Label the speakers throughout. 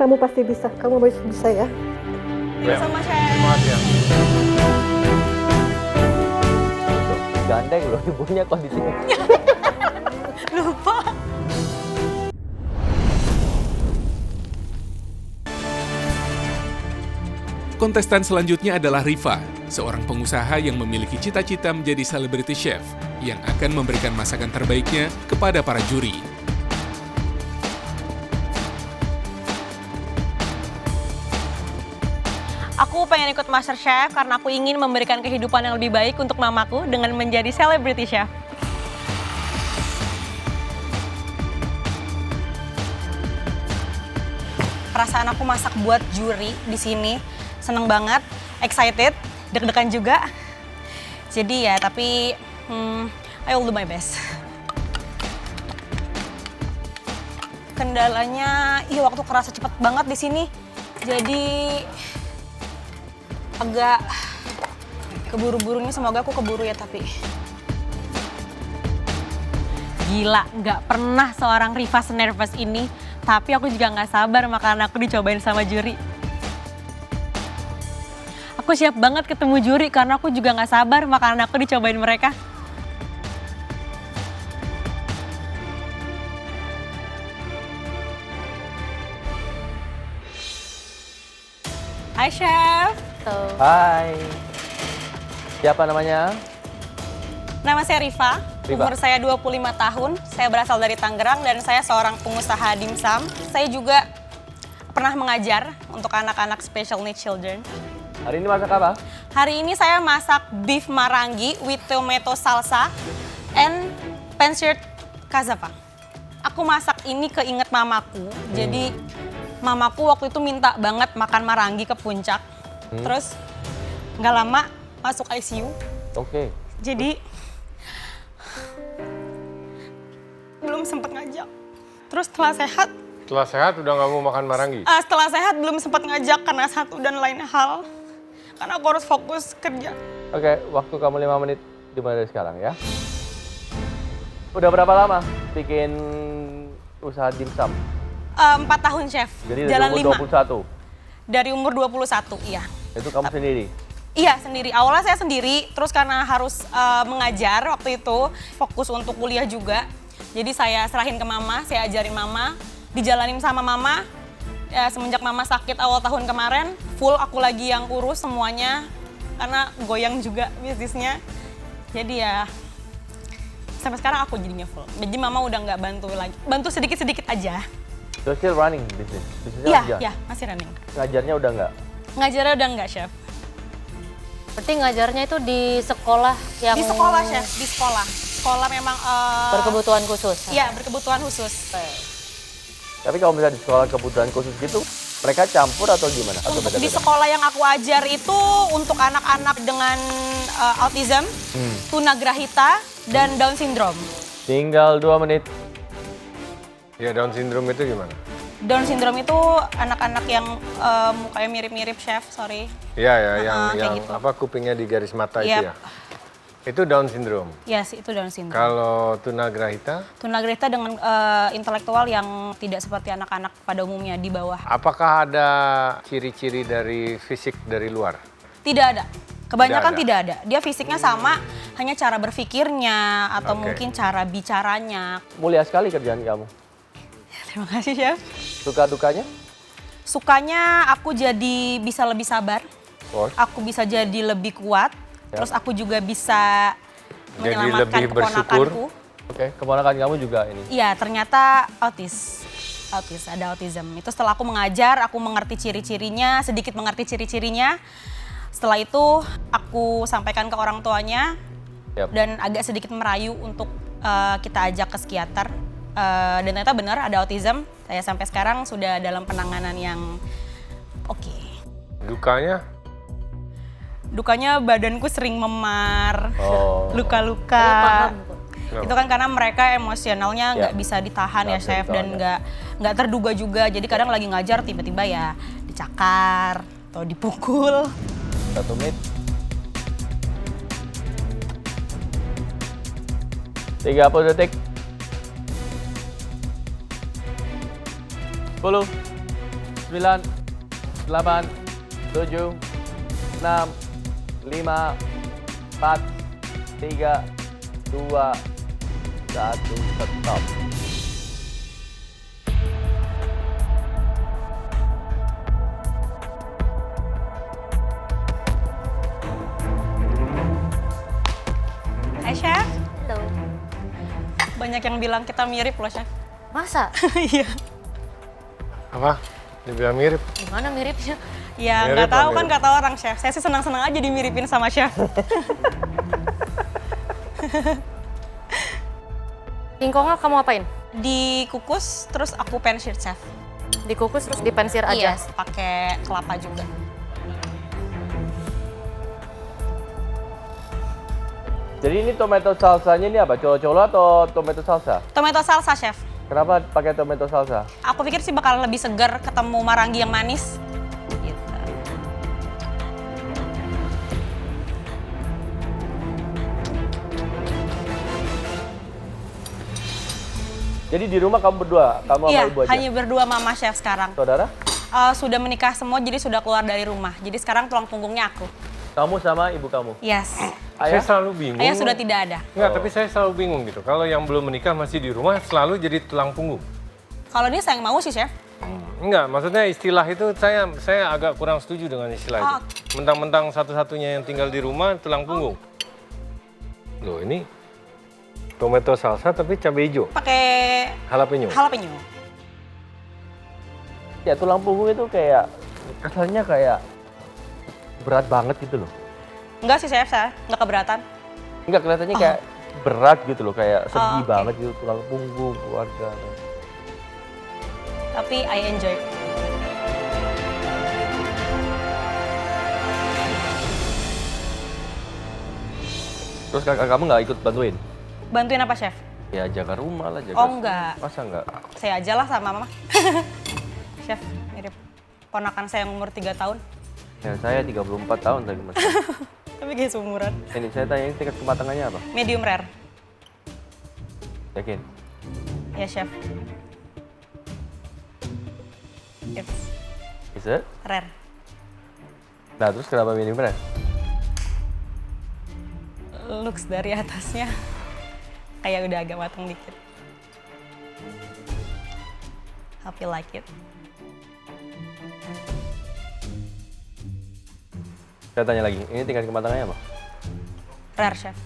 Speaker 1: Kamu pasti bisa, kamu bisa ya.
Speaker 2: Sama chef.
Speaker 3: Terima kasih ya.
Speaker 4: Gandeng loh ibunya kondisinya.
Speaker 2: Lupa.
Speaker 5: Kontestan selanjutnya adalah Rifa, seorang pengusaha yang memiliki cita-cita menjadi celebrity chef yang akan memberikan masakan terbaiknya kepada para juri.
Speaker 2: Aku pengen ikut MasterChef karena aku ingin memberikan kehidupan yang lebih baik untuk mamaku dengan menjadi celebrity chef. Perasaan aku masak buat juri di sini seneng banget, excited, deg-degan juga. Jadi ya, tapi I will do my best. Kendalanya, waktu kerasa cepet banget di sini. Jadi agak keburu-burunya, semoga aku keburu ya tapi. Gila, nggak pernah seorang Rifa senervous ini. Tapi aku juga nggak sabar makanan aku dicobain sama juri. Aku siap banget ketemu juri karena aku juga nggak sabar makanan aku dicobain mereka. Hai Chef.
Speaker 4: Hai. Siapa namanya?
Speaker 2: Nama saya Rifa.
Speaker 4: Rifa.
Speaker 2: Umur saya 25 tahun. Saya berasal dari Tangerang dan saya seorang pengusaha dimsum. Saya juga pernah mengajar untuk anak-anak special needs children.
Speaker 4: Hari ini masak apa?
Speaker 2: Hari ini saya masak beef marangi with tomato salsa and pancit cassava. Aku masak ini keinget mamaku. Jadi mamaku waktu itu minta banget makan marangi ke puncak. Terus nggak lama masuk ICU.
Speaker 4: Oke.
Speaker 2: Jadi belum sempat ngajak. Terus setelah
Speaker 3: Setelah sehat udah nggak mau makan marangi?
Speaker 2: setelah sehat belum sempat ngajak karena satu dan lain hal. Karena aku harus fokus kerja.
Speaker 4: Oke, waktu kamu 5 menit dimulai dari sekarang ya. Udah berapa lama bikin usaha dimsum?
Speaker 2: 4 tahun chef,
Speaker 4: Jadi dari
Speaker 2: jalan
Speaker 4: umur
Speaker 2: 5.
Speaker 4: 21?
Speaker 2: Dari umur 21, iya.
Speaker 4: Itu kamu sendiri?
Speaker 2: Iya sendiri, awalnya saya sendiri, terus karena harus mengajar waktu itu, fokus untuk kuliah juga. Jadi saya serahin ke mama, saya ajarin mama, dijalanin sama mama. Ya, semenjak mama sakit awal tahun kemarin, full aku lagi yang urus semuanya. Karena goyang juga bisnisnya. Jadi ya, sampai sekarang aku jadinya full. Jadi mama udah nggak bantu lagi, bantu sedikit-sedikit aja.
Speaker 4: So still running bisnis? Bisnisnya
Speaker 2: Iya,
Speaker 4: aja?
Speaker 2: iya, masih running.
Speaker 4: Ngajarnya udah nggak?
Speaker 2: Ngajarnya udah nggak, Chef.
Speaker 6: Berarti ngajarnya itu di sekolah yang...
Speaker 2: Di sekolah, Chef, di sekolah. Sekolah memang...
Speaker 6: berkebutuhan khusus?
Speaker 2: Iya, berkebutuhan khusus.
Speaker 4: Tapi kalau misalnya di sekolah kebutuhan khusus gitu, mereka campur atau gimana? Atau
Speaker 2: Untuk di
Speaker 4: beda-beda?
Speaker 2: sekolah yang aku ajar itu untuk anak-anak dengan autism, tunagrahita, dan Down syndrome.
Speaker 4: Tinggal 2 menit.
Speaker 3: Ya, Down syndrome itu gimana?
Speaker 2: Down syndrome itu anak-anak yang mukanya mirip-mirip, Chef, sorry.
Speaker 3: Iya ya,
Speaker 2: kayak
Speaker 3: yang
Speaker 2: gitu.
Speaker 3: apa kupingnya di garis mata itu
Speaker 2: Yap.
Speaker 3: ya? Itu Down syndrome.
Speaker 2: Yes, itu Down syndrome.
Speaker 3: Kalau tunagrahita,
Speaker 2: Tunagrahita dengan intelektual yang tidak seperti anak-anak pada umumnya di bawah.
Speaker 3: apakah ada ciri-ciri dari fisik dari luar?
Speaker 2: Tidak ada. Kebanyakan
Speaker 3: Tidak
Speaker 2: tidak ada. Dia fisiknya sama, hanya cara berpikirnya atau
Speaker 3: Oke.
Speaker 2: mungkin cara bicaranya.
Speaker 4: Mulia sekali kerjaan kamu.
Speaker 2: Terima kasih, Chef.
Speaker 4: Suka-dukanya?
Speaker 2: Sukanya aku jadi bisa lebih sabar.
Speaker 4: Oh,
Speaker 2: Aku bisa jadi lebih kuat.
Speaker 4: Ya.
Speaker 2: Terus aku juga bisa
Speaker 3: Jadi
Speaker 2: menyelamatkan
Speaker 3: lebih bersyukur.
Speaker 2: keponakanku.
Speaker 4: Oke, keponakan kamu juga ini.
Speaker 2: Iya, ternyata autis, ada autism. Itu setelah aku mengajar, aku mengerti ciri-cirinya, sedikit mengerti ciri-cirinya. Setelah itu aku sampaikan ke orang tuanya
Speaker 4: Yap.
Speaker 2: dan agak sedikit merayu untuk kita ajak ke psikiater. Dan ternyata benar ada autism. Saya sampai sekarang sudah dalam penanganan yang oke.
Speaker 3: Dukanya?
Speaker 2: Dukanya badanku sering memar,
Speaker 4: Oh.
Speaker 2: luka-luka.
Speaker 6: Paham, Bu.
Speaker 3: Kenapa?
Speaker 2: Itu kan karena mereka emosionalnya nggak
Speaker 4: Ya.
Speaker 2: bisa ditahan
Speaker 4: Nggak
Speaker 2: ya
Speaker 4: bisa
Speaker 2: Chef, dan
Speaker 4: ditahan,
Speaker 2: nggak terduga juga. Jadi kadang lagi ngajar tiba-tiba ya dicakar atau dipukul.
Speaker 4: 1 menit. 30 detik. 10, 9, 8, 7, 6, 5, 4, 3, 2, 1, stop.
Speaker 2: Hai Chef,
Speaker 6: Halo.
Speaker 2: banyak yang bilang kita mirip loh Chef.
Speaker 6: Masa?
Speaker 2: Iya.
Speaker 3: Apa? Dibilang mirip.
Speaker 6: Gimana miripnya?
Speaker 2: Ya
Speaker 3: Mirip
Speaker 2: nggak tahu
Speaker 3: lah,
Speaker 2: kan
Speaker 3: mirip.
Speaker 2: kata orang Chef. Saya sih senang-senang aja dimiripin sama Chef.
Speaker 6: Singkongnya kamu apain?
Speaker 2: Dikukus terus aku pensil Chef.
Speaker 6: Dikukus terus dipensir
Speaker 2: Iya,
Speaker 6: aja?
Speaker 2: pakai kelapa juga.
Speaker 4: Jadi ini tomato salsanya ini apa? Colo-colo atau tomato salsa?
Speaker 2: Tomato salsa Chef.
Speaker 4: Kenapa pakai tomato salsa?
Speaker 2: Aku pikir sih bakalan lebih segar ketemu marangi yang manis. Gitu.
Speaker 4: Jadi di rumah kamu berdua, kamu sama
Speaker 2: Iya,
Speaker 4: ibu aja?
Speaker 2: hanya berdua mama Chef sekarang.
Speaker 4: Saudara?
Speaker 2: Sudah menikah semua, jadi sudah keluar dari rumah. Jadi sekarang tulang punggungnya aku.
Speaker 4: Kamu sama ibu kamu?
Speaker 2: Yes.
Speaker 3: Saya
Speaker 4: Ayah?
Speaker 3: selalu bingung.
Speaker 2: Ayah sudah tidak ada.
Speaker 3: Enggak, tapi saya selalu bingung gitu. Kalau yang belum menikah masih di rumah selalu jadi tulang punggung.
Speaker 2: Kalau dia saya yang mau sih Chef.
Speaker 3: Enggak, maksudnya istilah itu saya agak kurang setuju dengan istilah
Speaker 2: Oh.
Speaker 3: itu. Mentang-mentang satu-satunya yang tinggal di rumah tulang punggung. Loh, ini tomato salsa tapi cabai hijau,
Speaker 2: Pakai
Speaker 3: jalapeno.
Speaker 2: jalapeno.
Speaker 4: Ya tulang punggung itu kayak, rasanya kayak berat banget gitu loh.
Speaker 2: Enggak sih Chef, saya nggak keberatan.
Speaker 4: Enggak, kelihatannya kayak berat gitu loh, kayak sedih
Speaker 2: oke.
Speaker 4: banget gitu tulang punggung keluarga.
Speaker 2: Tapi I enjoy.
Speaker 4: Terus kakak kamu nggak ikut bantuin?
Speaker 2: Bantuin apa Chef?
Speaker 4: Ya jaga rumah lah, jaga.
Speaker 2: Oh, enggak.
Speaker 4: Masa enggak?
Speaker 2: Saya aja lah sama mama. Chef, mirip ponakan saya yang umur 3 tahun.
Speaker 4: Ya saya 34 tahun tadi mas.
Speaker 2: Tapi kayak seumuran.
Speaker 4: Ini saya tanya ini tingkat kematangannya apa?
Speaker 2: Medium rare.
Speaker 4: Yakin?
Speaker 2: Ya Chef. It's
Speaker 4: Is it?
Speaker 2: rare.
Speaker 4: Nah terus kenapa medium rare?
Speaker 2: Looks dari atasnya kayak udah agak matang dikit. Hope you like it.
Speaker 4: Saya tanya lagi, ini tingkat kematangannya apa?
Speaker 2: Rare Chef.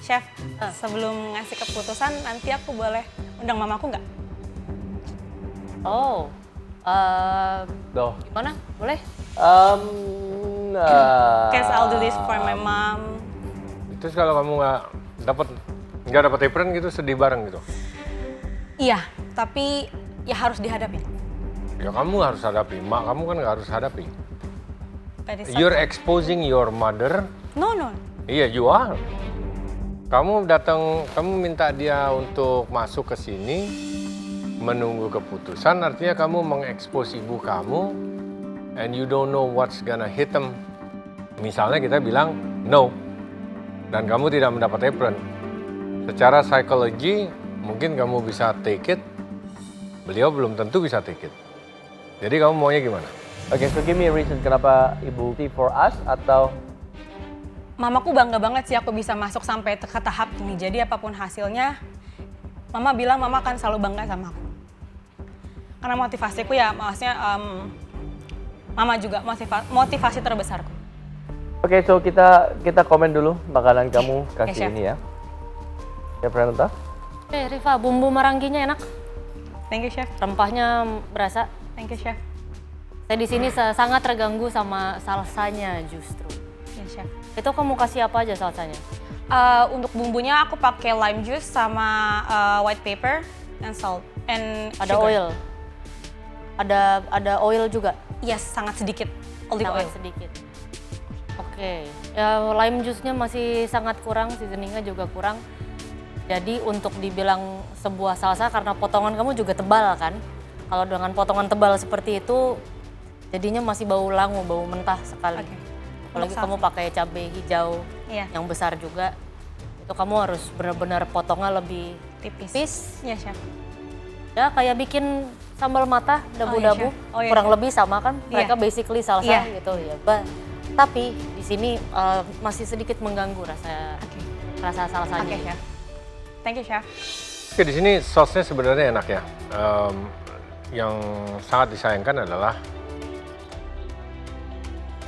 Speaker 2: Chef, sebelum ngasih keputusan nanti aku boleh undang mamaku nggak?
Speaker 6: Oh,
Speaker 4: Doh.
Speaker 6: gimana? Boleh?
Speaker 2: Guess I'll do this for my mom.
Speaker 3: Terus kalau kamu nggak dapat apron gitu, sedih bareng gitu.
Speaker 2: Iya, tapi ya harus dihadapi.
Speaker 3: Ya kamu harus hadapi, mak kamu kan nggak harus hadapi.
Speaker 2: That is
Speaker 3: You're exposing your mother.
Speaker 2: No.
Speaker 3: Iya, you are. Kamu datang, kamu minta dia untuk masuk ke sini, menunggu keputusan, artinya kamu mengekspos ibu kamu, and you don't know what's gonna hit them. Misalnya kita bilang no, dan kamu tidak mendapat apron. Secara psikologi, mungkin kamu bisa take it, beliau belum tentu bisa take it. Jadi kamu maunya gimana?
Speaker 4: Oke, so give me a reason kenapa ibu for us atau
Speaker 2: Mamaku bangga banget sih aku bisa masuk sampai ke tahap ini. Jadi apapun hasilnya, Mama bilang Mama akan selalu bangga sama aku. Karena motivasiku ya, maksudnya Mama juga motivasi terbesarku.
Speaker 4: Oke, so kita komen dulu makanan kamu kasih
Speaker 2: Chef.
Speaker 4: ini ya. Ya, Pranata?
Speaker 6: Riva, bumbu marangginya enak.
Speaker 2: Thank you, Chef.
Speaker 6: Rempahnya berasa.
Speaker 2: Thank you, Chef.
Speaker 6: Saya di sini sangat terganggu sama salsanya justru.
Speaker 2: Ya, Chef.
Speaker 6: Itu kamu kasih apa aja salsanya?
Speaker 2: Untuk bumbunya aku pakai lime juice sama white pepper and salt and
Speaker 6: Ada
Speaker 2: sugar.
Speaker 6: oil. Ada oil juga.
Speaker 2: Yes, sangat sedikit olive
Speaker 6: Sangat
Speaker 2: oil.
Speaker 6: sedikit. Oke. Ya, lime juice-nya masih sangat kurang, seasoningnya juga kurang. Jadi untuk dibilang sebuah salsa karena potongan kamu juga tebal kan. Kalau dengan potongan tebal seperti itu jadinya masih bau langu, bau mentah sekali.
Speaker 2: Oke.
Speaker 6: Apalagi
Speaker 2: Untuk
Speaker 6: kamu pakai cabai hijau
Speaker 2: Iya.
Speaker 6: yang besar juga. Itu kamu harus benar-benar potongnya lebih tipis.
Speaker 2: Iya, Chef.
Speaker 6: Ya kayak bikin sambal mata dabu-dabu,
Speaker 2: Chef. Oh, iya,
Speaker 6: kurang
Speaker 2: Chef.
Speaker 6: lebih sama kan? Mereka basically salsa
Speaker 2: Iya.
Speaker 6: gitu ya. Tapi di sini masih sedikit mengganggu rasa salsanya.
Speaker 2: Oke, Chef. Thank you, Chef.
Speaker 3: Oke, di sini sausnya sebenarnya enak ya. Yang sangat disayangkan adalah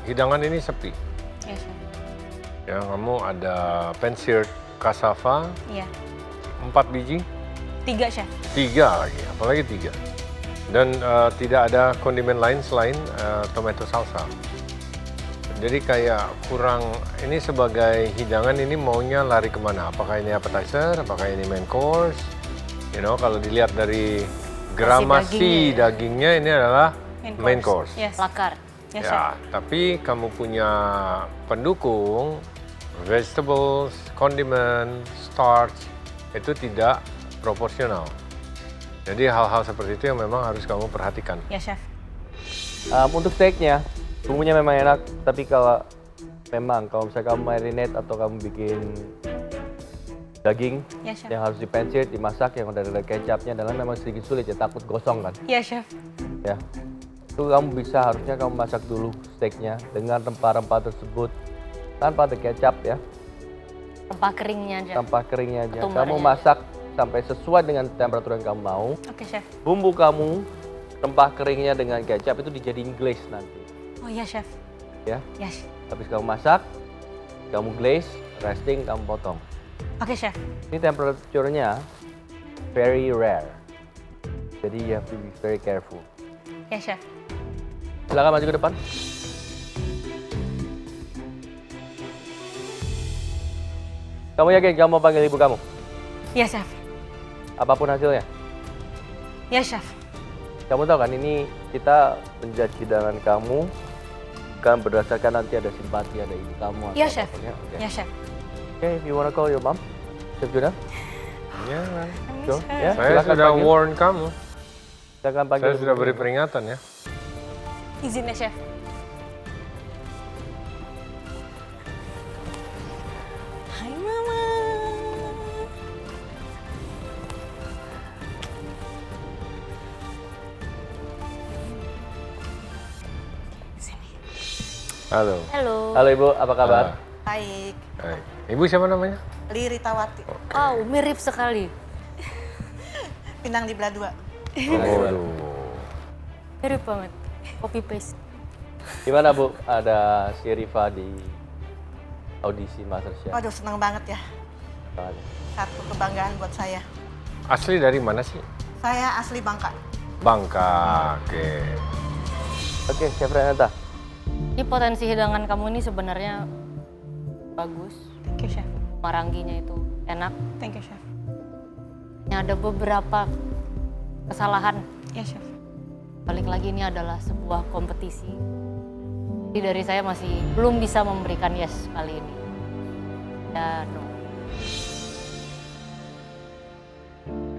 Speaker 3: hidangan ini sepi.
Speaker 2: Iya, Chef.
Speaker 3: Ya, kamu ada pan-seared cassava,
Speaker 2: Iya.
Speaker 3: 4 biji,
Speaker 2: 3, Chef.
Speaker 3: 3 lagi, apalagi 3. Dan tidak ada kondimen lain selain tomato salsa. Jadi kayak kurang, ini sebagai hidangan ini maunya lari kemana? Apakah ini appetizer, apakah ini main course? Kalau dilihat dari gramasi dagingnya ini adalah main course.
Speaker 2: Yes.
Speaker 6: Lakar.
Speaker 2: Yes, Chef.
Speaker 3: Ya, tapi kamu punya pendukung, vegetables, kondimen, starch, itu tidak proporsional. Jadi hal-hal seperti itu yang memang harus kamu perhatikan.
Speaker 2: Ya, Chef.
Speaker 4: Untuk steaknya, bumbunya memang enak, tapi kalau misalnya kamu marinate atau kamu bikin daging
Speaker 2: Ya, Chef.
Speaker 4: yang harus di-pan-seared, dimasak, yang udah ada kecapnya, dan memang sedikit sulit ya, takut gosong kan.
Speaker 2: Iya, Chef.
Speaker 4: Ya, itu harusnya kamu masak dulu steaknya dengan rempah-rempah tersebut tanpa ada kecap ya,
Speaker 6: Rempah keringnya aja.
Speaker 4: tanpa keringnya aja.
Speaker 6: Ketumbarnya.
Speaker 4: Kamu masak sampai sesuai dengan temperatur yang kamu mau.
Speaker 2: Oke, Chef.
Speaker 4: Bumbu kamu, rempah keringnya dengan kecap itu dijadiin glaze nanti.
Speaker 2: Oh iya, Chef.
Speaker 4: Ya,
Speaker 2: Yes.
Speaker 4: habis kamu masak, kamu glaze, resting, kamu potong.
Speaker 2: Oke, Chef.
Speaker 4: Ini temperaturnya very rare. Jadi you have to be very careful.
Speaker 2: Ya, Chef.
Speaker 4: Silakan maju ke depan. Kamu yakin kamu mau panggil ibu kamu?
Speaker 2: Ya, Chef.
Speaker 4: Apapun hasilnya.
Speaker 2: Ya, Chef.
Speaker 4: Kamu tahu kan ini kita menjudge hidangan kamu bukan berdasarkan nanti ada simpati ada ibu kamu atau
Speaker 2: Ya, Chef.
Speaker 4: apapun ya. Oke.
Speaker 2: Ya, Chef.
Speaker 4: Okay, if you wanna call your mom, Chef Juna.
Speaker 3: Ya, kan?
Speaker 4: Go. Ya,
Speaker 3: Saya
Speaker 4: silakan
Speaker 3: sudah
Speaker 4: panggil.
Speaker 3: warn kamu.
Speaker 4: Silakan panggil.
Speaker 3: Saya sudah beri peringatan ya.
Speaker 2: Izin ya, Chef. Hai, Mama. Sini.
Speaker 3: Halo.
Speaker 6: Halo.
Speaker 4: Halo Ibu, apa kabar?
Speaker 1: Baik,
Speaker 3: Hai. Ibu siapa namanya?
Speaker 1: Liri Tawati,
Speaker 6: Wow, mirip sekali.
Speaker 1: Pinang di Belah 2.
Speaker 3: Waduh.
Speaker 6: Mirip banget. Copy paste.
Speaker 4: Gimana Bu, ada si Riva di audisi MasterChef?
Speaker 1: Waduh, senang banget ya. Satu kebanggaan buat saya.
Speaker 3: Asli dari mana sih?
Speaker 1: Saya asli Bangka.
Speaker 3: Bangka. Oke.
Speaker 4: Oke, Chef Renata.
Speaker 6: Ini potensi hidangan kamu ini sebenarnya bagus.
Speaker 2: Thank you, Chef.
Speaker 6: Maranginya itu enak.
Speaker 2: Thank you, Chef.
Speaker 6: Ini ada beberapa kesalahan.
Speaker 2: Ya, Chef.
Speaker 6: Balik lagi ini adalah sebuah kompetisi. Jadi dari saya masih belum bisa memberikan yes kali ini. Ya, no.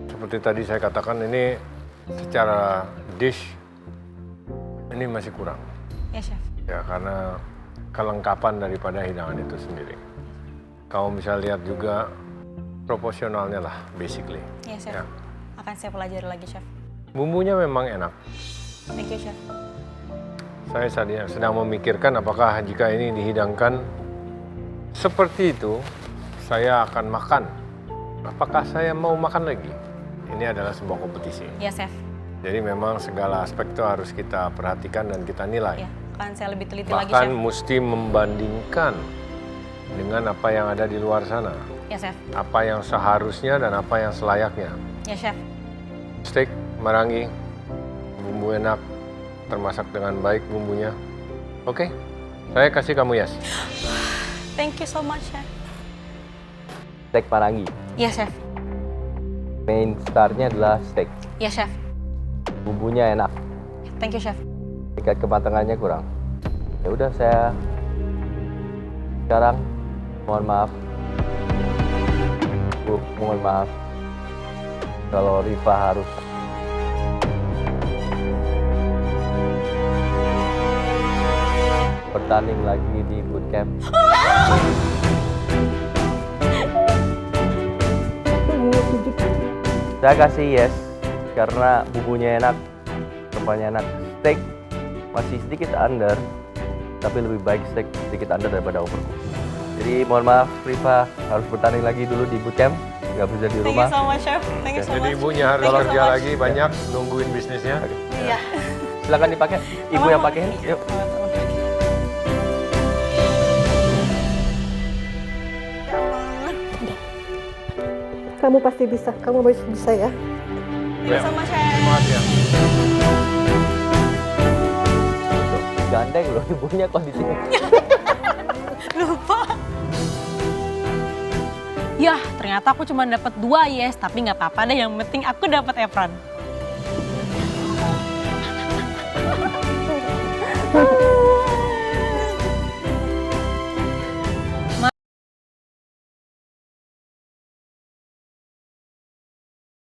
Speaker 3: Seperti tadi saya katakan ini secara dish ini masih kurang.
Speaker 2: Ya, Chef.
Speaker 3: Ya, karena kelengkapan daripada hidangan itu sendiri. Kamu bisa lihat juga proporsionalnya lah, basically.
Speaker 2: Ya, Chef.
Speaker 3: Ya.
Speaker 2: Akan saya pelajari lagi, Chef.
Speaker 3: Bumbunya memang enak.
Speaker 2: Thank you, Chef.
Speaker 3: Saya sedang memikirkan apakah jika ini dihidangkan seperti itu, saya akan makan. Apakah saya mau makan lagi? Ini adalah sebuah kompetisi.
Speaker 2: Ya, Chef.
Speaker 3: Jadi memang segala aspek itu harus kita perhatikan dan kita nilai.
Speaker 2: Ya, akan saya lebih teliti lagi,
Speaker 3: Bahkan
Speaker 2: Chef.
Speaker 3: mesti membandingkan dengan apa yang ada di luar sana.
Speaker 2: Ya, Chef.
Speaker 3: Apa yang seharusnya dan apa yang selayaknya.
Speaker 2: Ya, Chef.
Speaker 3: Steak, marangi, bumbu enak, termasak dengan baik bumbunya. Oke, saya kasih kamu yes.
Speaker 2: Thank you so much, Chef.
Speaker 4: Steak marangi.
Speaker 2: Ya, Chef.
Speaker 4: Main starnya adalah steak.
Speaker 2: Ya, Chef.
Speaker 4: Bumbunya enak.
Speaker 2: Thank you, Chef.
Speaker 4: Tingkat kematangannya kurang. Ya udah saya sekarang mohon maaf. Bu, mohon maaf. Kalau Riva harus bertanding lagi di bootcamp. Saya kasih yes karena bumbunya enak, rempahnya enak. Steak masih sedikit under, tapi lebih baik steak sedikit under daripada overcook. Jadi mohon maaf Riva harus bertanding lagi dulu di bootcamp, nggak bisa di
Speaker 2: Thank
Speaker 4: rumah.
Speaker 2: you so much, Chef. Thank you so
Speaker 3: Jadi
Speaker 2: much.
Speaker 3: ibunya harus
Speaker 2: Thank you so
Speaker 3: kerja
Speaker 2: much.
Speaker 3: lagi banyak, nungguin bisnisnya.
Speaker 2: Iya.
Speaker 4: Silakan dipakai, ibu yang pakai. Yuk.
Speaker 1: Kamu pasti bisa, kamu bisa ya.
Speaker 2: Thank you so much, Chef.
Speaker 3: Terima kasih ya.
Speaker 4: Tuh, gandeng loh ibunya kondisinya.
Speaker 2: Lupa. Yah, ternyata aku cuma dapat 2 yes, tapi nggak apa-apa deh. Yang penting aku dapat apron.